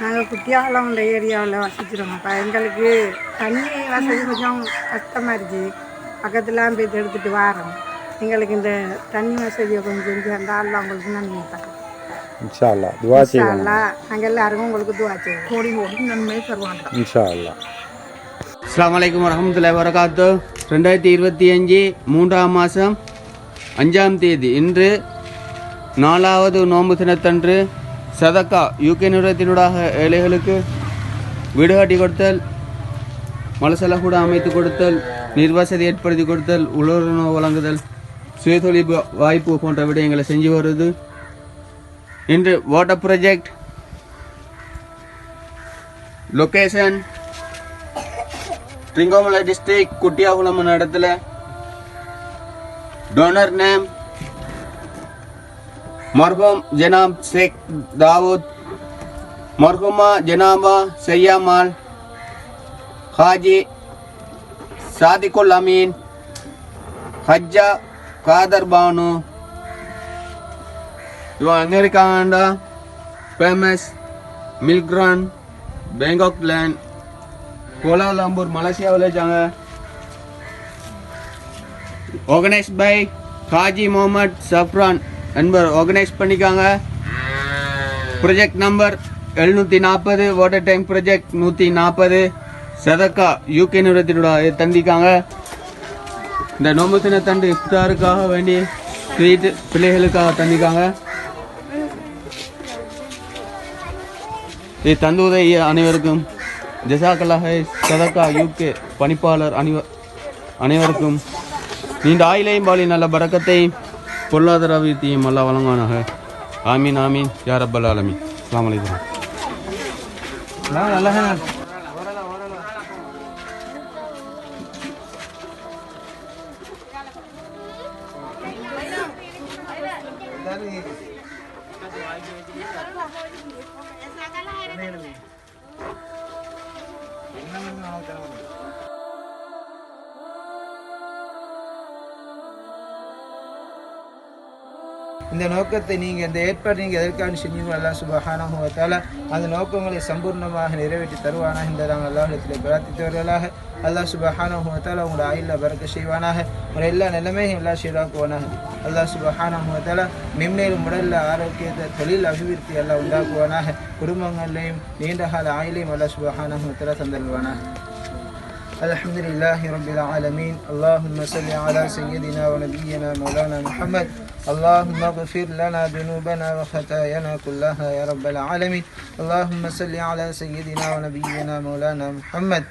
நாங்கள் குட்டியாலம் உள்ள ஏரியாவில் வசிக்கிறோம்ப்பா. எங்களுக்கு தண்ணி வசதி கொஞ்சம் கஷ்டமாக இருந்துச்சு. பக்கத்துலாம் போய் எடுத்துகிட்டு வரோம். எங்களுக்கு இந்த தண்ணி வசதியை கொஞ்சம் செஞ்சு அந்த ஆள் உங்களுக்கு நன்மை தரோம். இன்ஷா அல்லாஹ் துஆ செய்வோம். நாங்கள் எல்லாருக்கும் உங்களுக்கு துஆ செய்வோம். கோடி கோடி நன்மை தருவாங்க இன்ஷா அல்லாஹ். அஸ்ஸலாமு அலைக்கும் வரஹ்மத்துல்லாஹி வபரகாத்துஹு. 2025 3ஆம் மாதம் 5ஆம் தேதி இன்று 4வது நோன்பு தினத்தன்று சதக்கா யூகே நிறுவனத்தினூடாக ஏழைகளுக்கு வீடு கட்டி கொடுத்தல், மலசல கூட அமைத்து கொடுத்தல், நீர்வசதி ஏற்படுத்தி கொடுத்தல், உணவு வழங்குதல், சுயதொழில் வாய்ப்பு போன்ற விடயங்களை செஞ்சு வருது. இன்று வாட்டர் ப்ராஜெக்ட் லொக்கேஷன் ட்ரிங்கோமலை டிஸ்ட்ரிக்ட் குட்டியாகுளம் இடத்துல. डोनर नेम मरहूम जनाब शेख दाऊद, मरहुमा जनाबा सैयामाल हाजी सादिकुल अमीन, हज्जा कादर बानू, जो अमेरिका अंडा फेमस मिल्ग्रान बैंकॉक लैंड कोलालंपुर मलेशिया वाले जाएंगे. ஆர்கனைஸ் பை ஹாஜி முகமது சஃப்ரான் என்பவர் ஆர்கனைஸ் பண்ணிக்காங்க. Project number 740 water tank project 140 சதக்கா யூகே நிறுவனத்தினோட தந்திக்காங்க. இந்த நோம்பு தின தண்டு இஃப்தாருக்காக வேண்டி ஸ்வீட் பிள்ளைகளுக்காக தந்திக்காங்க. இது தந்துவதை அனைவருக்கும் ஜஸாக்கல்லாஹ். சதக்கா யூகே பணிப்பாளர் அனைவருக்கும் நீண்ட ஆயிலையும் பாலி நல்ல பரக்கத்தையும் பொருளாதார அபிவிருத்தியும் அல்லாஹ் வழங்குவானாக. ஆமீன் ஆமீன் யா ரப்பல் ஆலமீன். அஸ்ஸலாமு அலைக்கும். இந்த நோக்கத்தை நீங்கள் இந்த ஏற்பாடு நீங்கள் எதற்காக செஞ்சீங்களோ அல்லாஹ் சுப்ஹானஹு வ தஆலா அந்த நோக்கங்களை சம்பூர்ணமாக நிறைவேற்றி தருவானாக என்று நாங்கள் அல்லாஹ்விடத்தில் பிரார்த்தித்தவர்களாக. அல்லாஹ் சுப்ஹானஹு வ தஆலா உங்களோட ஆயுளில் பரக்க செய்வானாக. உங்களோட எல்லா நிலைமையும் எல்லாம் சீராக்குவானாக. அல்லாஹ் சுப்ஹானஹு வ தஆலா மென்மேலும் உடலில் ஆரோக்கியத்தை தொழில் அபிவிருத்தி எல்லாம் உண்டாக்குவானாக. குடும்பங்களையும் நீண்ட கால ஆயுளையும் அல்லாஹ் சுப்ஹானஹு வ தஆலா தந்தருவானாக. الحمد لله رب العالمين. اللهم صل على سيدنا ونبينا مولانا محمد. اللهم اغفر لنا ذنوبنا وخطايانا كلها يا رب العالمين. اللهم صل على سيدنا ونبينا مولانا محمد.